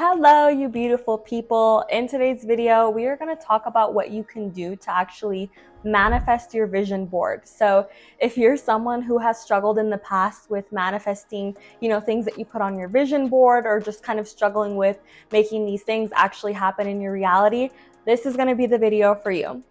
Hello, you beautiful people. In today's video, we are going to talk about what you can do to actually manifest your vision board. So if you're someone who has struggled in the past with manifesting, things that you put on your vision board, or just kind of struggling with making these things actually happen in your reality, this is going to be the video for you.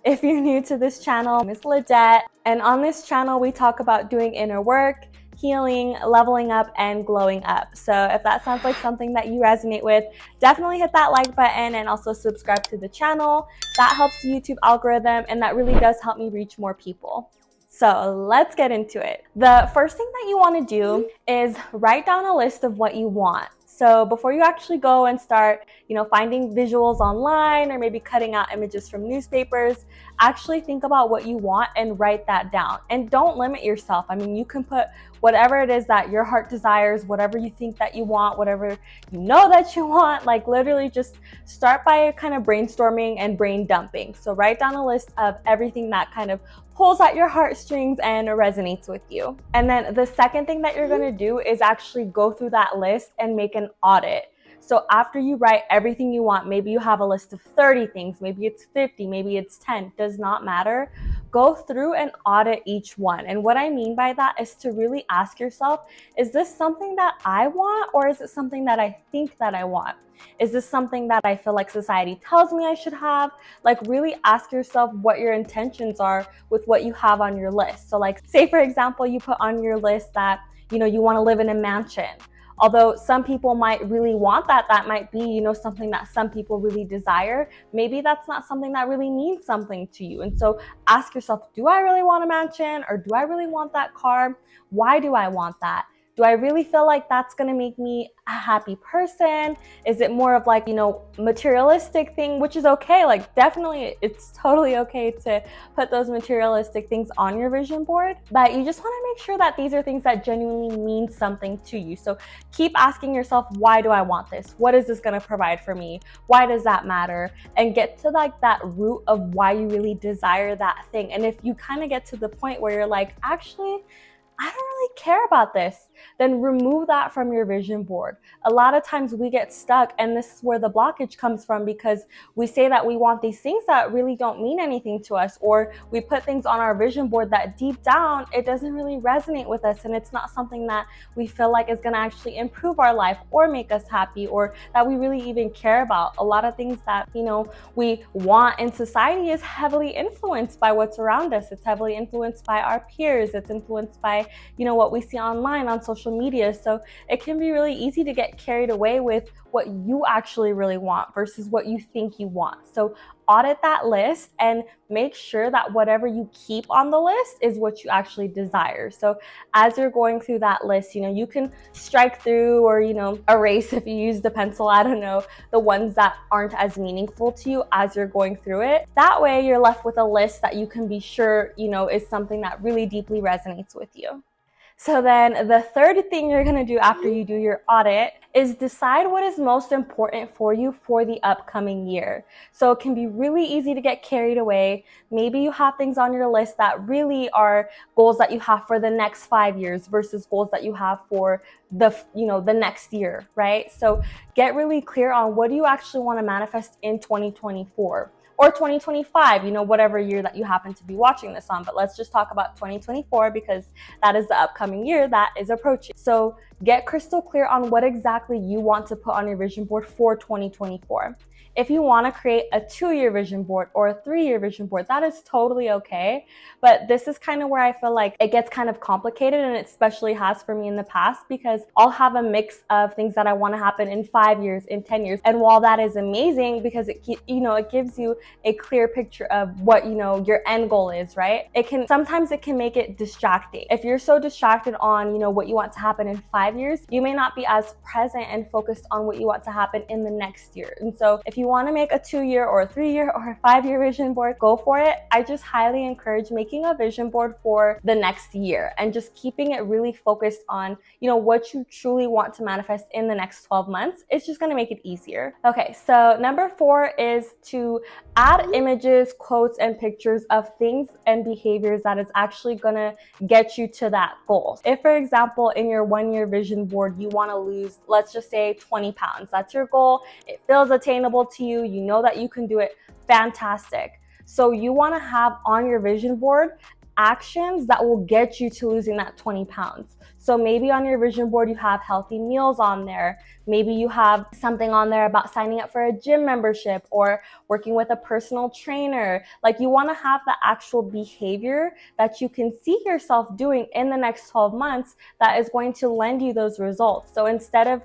If you're new to this channel, my name is Lidette, and on this channel, we talk about doing inner work, healing, leveling up, and glowing up. So if that sounds like something that you resonate with, definitely hit that like button and also subscribe to the channel. That helps the YouTube algorithm, and that really does help me reach more people. So let's get into it. The first thing that you want to do is write down a list of what you want. So before you actually go and start, finding visuals online or maybe cutting out images from newspapers, actually think about what you want and write that down. And don't limit yourself. I mean, you can put whatever it is that your heart desires, whatever you think that you want, whatever you know that you want, like literally just start by kind of brainstorming and brain dumping. So write down a list of everything that kind of pulls at your heartstrings and resonates with you. And then the second thing that you're going to do is actually go through that list and make an audit. So after you write everything you want, maybe you have a list of 30 things, maybe it's 50, maybe it's 10, does not matter. Go through and audit each one. And what I mean by that is to really ask yourself, is this something that I want, or is it something that I think that I want? Is this something that I feel like society tells me I should have? Like, really ask yourself what your intentions are with what you have on your list. So like, say for example, you put on your list that, you want to live in a mansion. Although some people might really want that, that might be, something that some people really desire. Maybe that's not something that really means something to you. And so ask yourself, do I really want a mansion, or do I really want that car? Why do I want that? Do I really feel like that's going to make me a happy person? Is it more of like, materialistic thing, which is okay. Like, definitely it's totally okay to put those materialistic things on your vision board, but you just want to make sure that these are things that genuinely mean something to you. So keep asking yourself, why do I want this? What is this going to provide for me? Why does that matter? And get to like that root of why you really desire that thing. And if you kind of get to the point where you're like, actually, I don't really care about this, then remove that from your vision board. A lot of times we get stuck, and this is where the blockage comes from, because we say that we want these things that really don't mean anything to us, or we put things on our vision board that deep down, it doesn't really resonate with us, and it's not something that we feel like is going to actually improve our life or make us happy, or that we really even care about. A lot of things that, we want in society is heavily influenced by what's around us. It's heavily influenced by our peers. It's influenced by what we see online on social media. So it can be really easy to get carried away with what you actually really want versus what you think you want. So audit that list and make sure that whatever you keep on the list is what you actually desire. So as you're going through that list, you can strike through or, erase, if you use the pencil, I don't know, the ones that aren't as meaningful to you as you're going through it. That way you're left with a list that you can be sure, is something that really deeply resonates with you. So then the third thing you're going to do after you do your audit is decide what is most important for you for the upcoming year. So it can be really easy to get carried away. Maybe you have things on your list that really are goals that you have for the next 5 years versus goals that you have for the next year, right? So get really clear on what do you actually want to manifest in 2024. Or 2025, whatever year that you happen to be watching this on. But let's just talk about 2024 because that is the upcoming year that is approaching. So get crystal clear on what exactly you want to put on your vision board for 2024. If you want to create a 2-year vision board or a 3-year vision board, that is totally okay. But this is kind of where I feel like it gets kind of complicated, and it especially has for me in the past, because I'll have a mix of things that I want to happen in 5 years, in 10 years. And while that is amazing because it gives you a clear picture of what, your end goal is, right? Sometimes it can make it distracting. If you're so distracted on, what you want to happen in 5 years, you may not be as present and focused on what you want to happen in the next year. And so if you want to make a 2-year or a 3-year or a 5-year vision board, go for it. I just highly encourage making a vision board for the next year and just keeping it really focused on, what you truly want to manifest in the next 12 months. It's just going to make it easier. Okay, so number 4 is to add images, quotes, and pictures of things and behaviors that is actually going to get you to that goal. If, for example, in your 1-year vision board, you want to lose, let's just say 20 pounds. That's your goal. It feels attainable to you. You know that you can do it. Fantastic. So you want to have on your vision board actions that will get you to losing that 20 pounds. So maybe on your vision board, you have healthy meals on there. Maybe you have something on there about signing up for a gym membership or working with a personal trainer. Like, you want to have the actual behavior that you can see yourself doing in the next 12 months that is going to lend you those results. So instead of,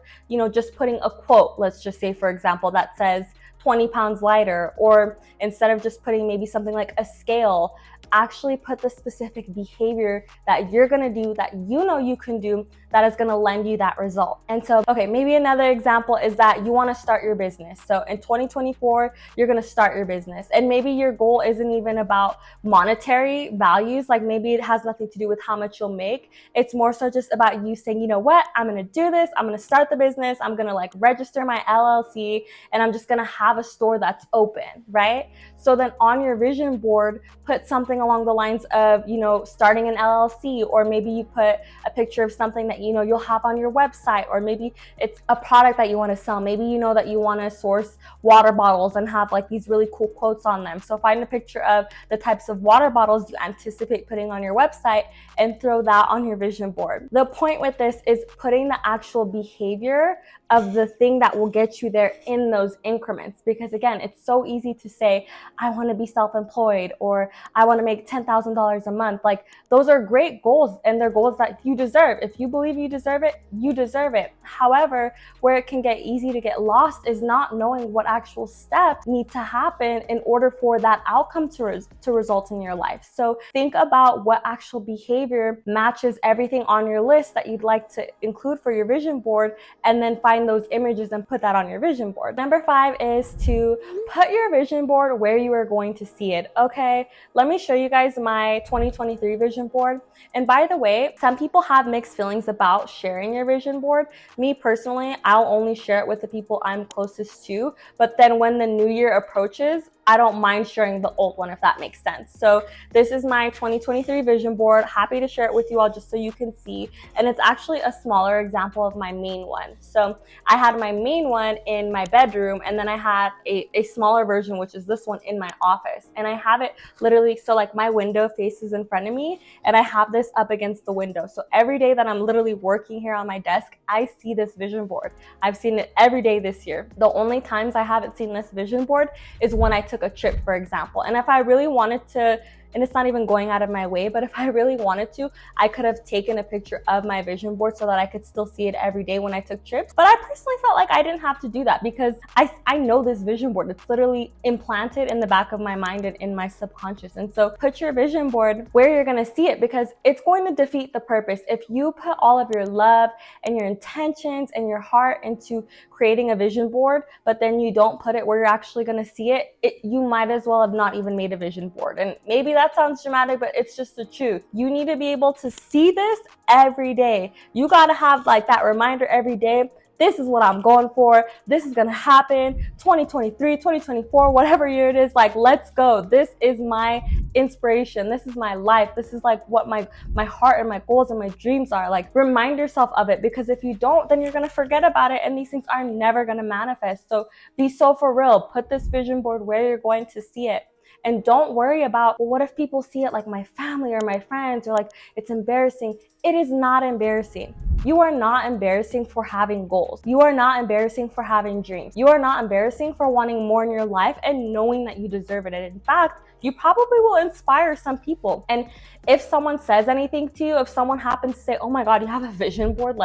just putting a quote, let's just say, for example, that says 20 pounds lighter, or instead of just putting maybe something like a scale, actually put the specific behavior that you're gonna do, that you can do, that is gonna lend you that result. And so, okay, maybe another example is that you wanna start your business. So in 2024, you're gonna start your business. And maybe your goal isn't even about monetary values. Like, maybe it has nothing to do with how much you'll make. It's more so just about you saying, you know what, I'm gonna do this, I'm gonna start the business, I'm gonna register my LLC, and I'm just gonna have a store that's open, right? So then on your vision board, put something along the lines of, starting an LLC, or maybe you put a picture of something that you'll have on your website, or maybe it's a product that you want to sell. Maybe that you want to source water bottles and have these really cool quotes on them. So find a picture of the types of water bottles you anticipate putting on your website and throw that on your vision board. The point with this is putting the actual behavior of the thing that will get you there in those increments. Because again, it's so easy to say, I want to be self-employed, or I want to make $10,000 a month. Those are great goals, and they're goals that you deserve. If you believe you deserve it, you deserve it. However, where it can get easy to get lost is not knowing what actual steps need to happen in order for that outcome to result in your life. So think about what actual behavior matches everything on your list that you'd like to include for your vision board, and then find those images and put that on your vision board. Number 5 is to put your vision board where you are going to see it. Okay, let me show you guys my 2023 vision board. And by the way, some people have mixed feelings about sharing your vision board. Me personally, I'll only share it with the people I'm closest to. But then when the new year approaches, I don't mind sharing the old one, if that makes sense. So this is my 2023 vision board. Happy to share it with you all just so you can see. And it's actually a smaller example of my main one. So I had my main one in my bedroom, and then I had a smaller version, which is this one, in my office. And I have it literally, so my window faces in front of me, and I have this up against the window. So every day that I'm literally working here on my desk, I see this vision board. I've seen it every day this year. The only times I haven't seen this vision board is when I took a trip, for example. And if I really wanted to, and it's not even going out of my way, but if I really wanted to, I could have taken a picture of my vision board so that I could still see it every day when I took trips. But I personally felt like I didn't have to do that, because I know this vision board. It's literally implanted in the back of my mind and in my subconscious. And so put your vision board where you're going to see it, because it's going to defeat the purpose. If you put all of your love and your intentions and your heart into creating a vision board, but then you don't put it where you're actually going to see it, you might as well have not even made a vision board. And maybe that sounds dramatic, but it's just the truth. You need to be able to see this every day. You got to have that reminder every day. This is what I'm going for. This is going to happen. 2023, 2024, whatever year it is, let's go. This is my inspiration. This is my life. This is what my heart and my goals and my dreams are. Remind yourself of it, because if you don't, then you're going to forget about it, and these things are never going to manifest. So be so for real. Put this vision board where you're going to see it. And don't worry about, well, what if people see it, my family or my friends, or it's embarrassing. It is not embarrassing. You are not embarrassing for having goals. You are not embarrassing for having dreams. You are not embarrassing for wanting more in your life and knowing that you deserve it. And in fact, you probably will inspire some people. And if someone says anything to you, if someone happens to say, oh my God, you have a vision board,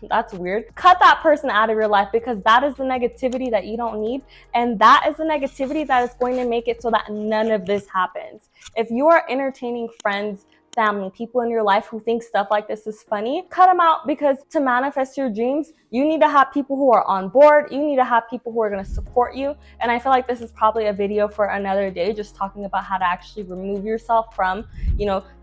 that's weird, cut that person out of your life, because that is the negativity that you don't need. And that is the negativity that is going to make it so that none of this happens. If you are entertaining friends, family, people in your life who think stuff like this is funny, cut them out, because to manifest your dreams, you need to have people who are on board. You need to have people who are going to support you. And I feel like this is probably a video for another day, just talking about how to actually remove yourself from,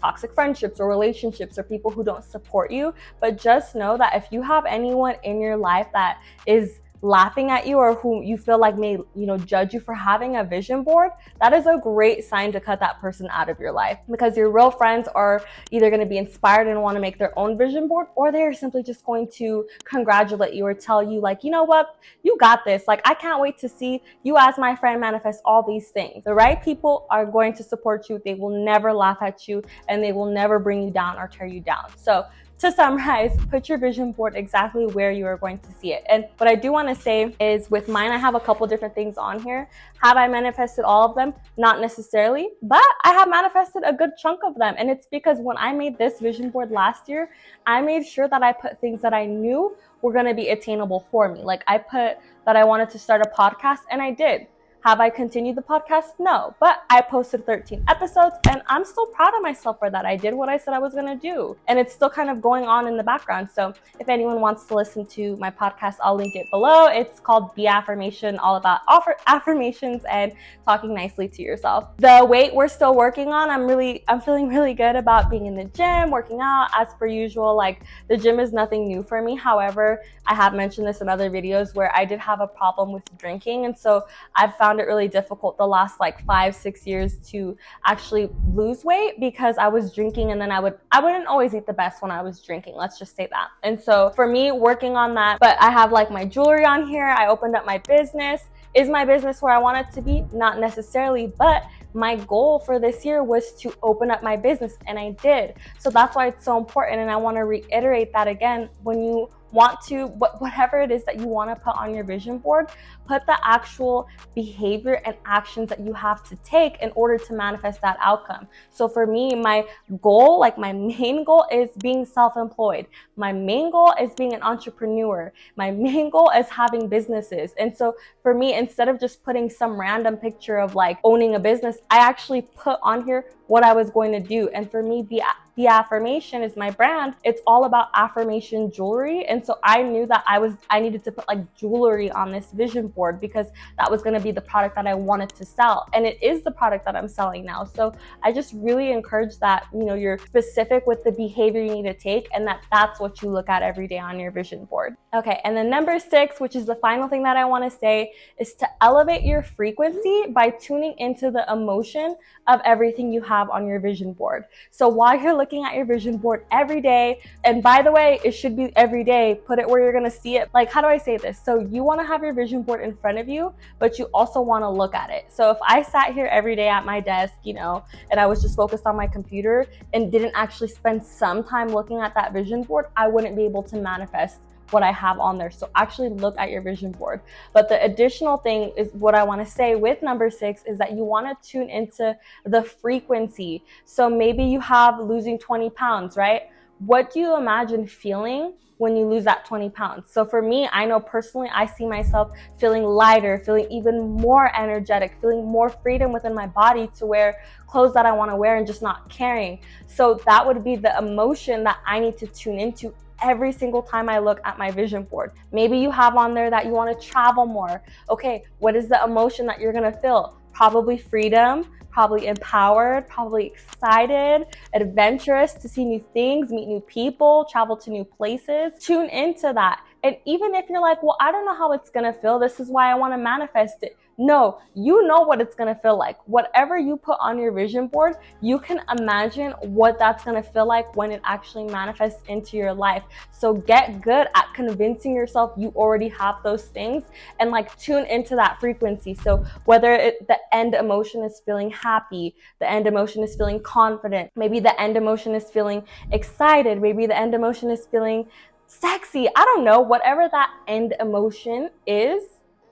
toxic friendships or relationships or people who don't support you. But just know that if you have anyone in your life that is laughing at you or who you feel like may, judge you for having a vision board, that is a great sign to cut that person out of your life, because your real friends are either going to be inspired and want to make their own vision board, or they're simply just going to congratulate you or tell you like, you know what, you got this. Like, I can't wait to see you as my friend manifest all these things. The right people are going to support you. They will never laugh at you, and they will never bring you down or tear you down. So to summarize, put your vision board exactly where you are going to see it. And what I do want to say is, with mine, I have a couple different things on here. Have I manifested all of them? Not necessarily, but I have manifested a good chunk of them. And it's because when I made this vision board last year, I made sure that I put things that I knew were going to be attainable for me. Like, I put that I wanted to start a podcast, and I did. Have I continued the podcast? No, but I posted 13 episodes, and I'm still proud of myself for that. I did what I said I was going to do, and it's still kind of going on in the background. So if anyone wants to listen to my podcast, I'll link it below. It's called Be Affirmation, all about affirmations and talking nicely to yourself. The weight we're still working on. I'm feeling really good about being in the gym, working out as per usual. Like, the gym is nothing new for me. However, I have mentioned this in other videos where I did have a problem with drinking, and so I've found it really difficult the last like 5-6 years to actually lose weight, because I was drinking, and then I wouldn't always eat the best when I was drinking, let's just say that. And so for me, working on that. But I have like my jewelry on here. I opened up my business. Is my business where I want it to be? Not necessarily, but my goal for this year was to open up my business, and I did. So that's why it's so important, and I want to reiterate that again. When you want to, whatever it is that you want to put on your vision board, put the actual behavior and actions that you have to take in order to manifest that outcome. So for me, my goal, like my main goal, is being self-employed. My main goal is being an entrepreneur. My main goal is having businesses. And so for me, instead of just putting some random picture of like owning a business, I actually put on here what I was going to do. And for me, the affirmation is my brand. It's all about affirmation jewelry. And so I knew that I needed to put like jewelry on this vision board, because that was going to be the product that I wanted to sell. And it is the product that I'm selling now. So I just really encourage that, you're specific with the behavior you need to take, and that's what you look at every day on your vision board. Okay. And then number 6, which is the final thing that I want to say, is to elevate your frequency by tuning into the emotion of everything you have on your vision board. So while you're looking at your vision board every day, and by the way, it should be every day, put it where you're going to see it. Like, how do I say this? So you want to have your vision board in front of you, but you also want to look at it. So if I sat here every day at my desk, and I was just focused on my computer and didn't actually spend some time looking at that vision board, I wouldn't be able to manifest what I have on there. So actually look at your vision board. But the additional thing is, what I want to say with number 6 is that you want to tune into the frequency. So maybe you have losing 20 pounds, right? What do you imagine feeling when you lose that 20 pounds? So for me, I know personally, I see myself feeling lighter, feeling even more energetic, feeling more freedom within my body to wear clothes that I want to wear and just not caring. So that would be the emotion that I need to tune into every single time I look at my vision board. Maybe you have on there that you want to travel more. Okay, what is the emotion that you're going to feel? Probably freedom, probably empowered, probably excited, adventurous to see new things, meet new people, travel to new places. Tune into that. And even if you're like, well, I don't know how it's going to feel, this is why I want to manifest it. No, you know what it's going to feel like. Whatever you put on your vision board, you can imagine what that's going to feel like when it actually manifests into your life. So get good at convincing yourself you already have those things, and like tune into that frequency. So whether the end emotion is feeling happy, the end emotion is feeling confident, maybe the end emotion is feeling excited, maybe the end emotion is feeling sexy. I don't know, whatever that end emotion is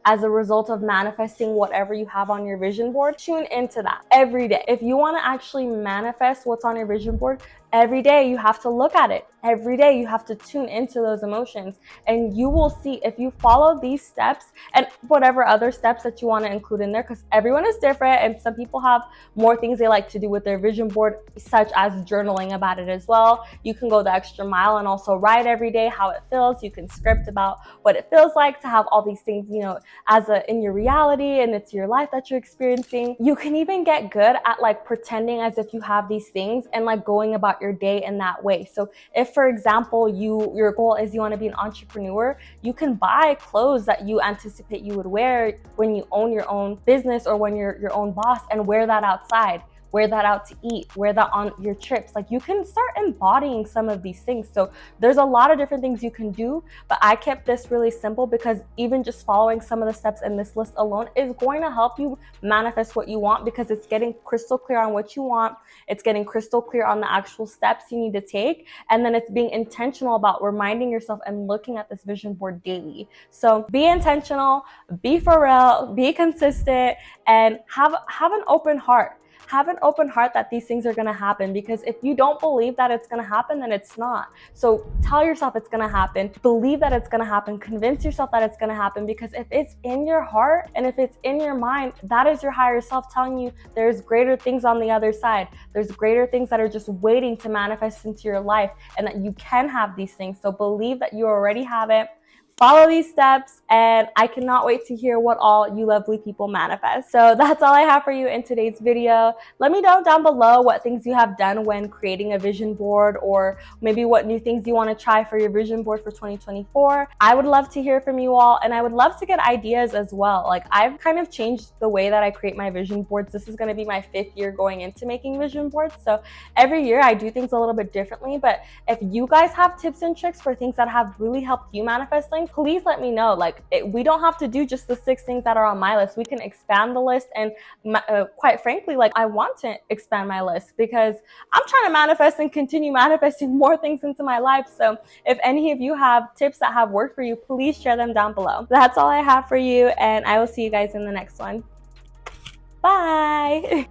as a result of manifesting whatever you have on your vision board, tune into that every day. If you want to actually manifest what's on your vision board, every day you have to look at it. Every day you have to tune into those emotions, and you will see, if you follow these steps and whatever other steps that you want to include in there, because everyone is different and some people have more things they like to do with their vision board, such as journaling about it as well. You can go the extra mile and also write every day how it feels. You can script about what it feels like to have all these things, in your reality, and it's your life that you're experiencing. You can even get good at like pretending as if you have these things and like going about your day in that way. So if, for example, your goal is you want to be an entrepreneur, you can buy clothes that you anticipate you would wear when you own your own business or when you're your own boss, and wear that outside. Wear that out to eat, wear that on your trips. Like, you can start embodying some of these things. So there's a lot of different things you can do, but I kept this really simple because even just following some of the steps in this list alone is going to help you manifest what you want, because it's getting crystal clear on what you want. It's getting crystal clear on the actual steps you need to take. And then it's being intentional about reminding yourself and looking at this vision board daily. So be intentional, be for real, be consistent, and have an open heart. Have an open heart that these things are going to happen, because if you don't believe that it's going to happen, then it's not. So tell yourself it's going to happen. Believe that it's going to happen. Convince yourself that it's going to happen, because if it's in your heart and if it's in your mind, that is your higher self telling you there's greater things on the other side. There's greater things that are just waiting to manifest into your life, and that you can have these things. So believe that you already have it. Follow these steps, and I cannot wait to hear what all you lovely people manifest. So that's all I have for you in today's video. Let me know down below what things you have done when creating a vision board, or maybe what new things you want to try for your vision board for 2024. I would love to hear from you all, and I would love to get ideas as well. Like, I've kind of changed the way that I create my vision boards. This is going to be my 5th year going into making vision boards. So every year I do things a little bit differently, but if you guys have tips and tricks for things that have really helped you manifest things, please let me know. Like, we don't have to do just the 6 things that are on my list. We can expand the list, and quite frankly, like, I want to expand my list because I'm trying to manifest and continue manifesting more things into my life. So if any of you have tips that have worked for you, please share them down below. That's all I have for you, and I will see you guys in the next one. Bye.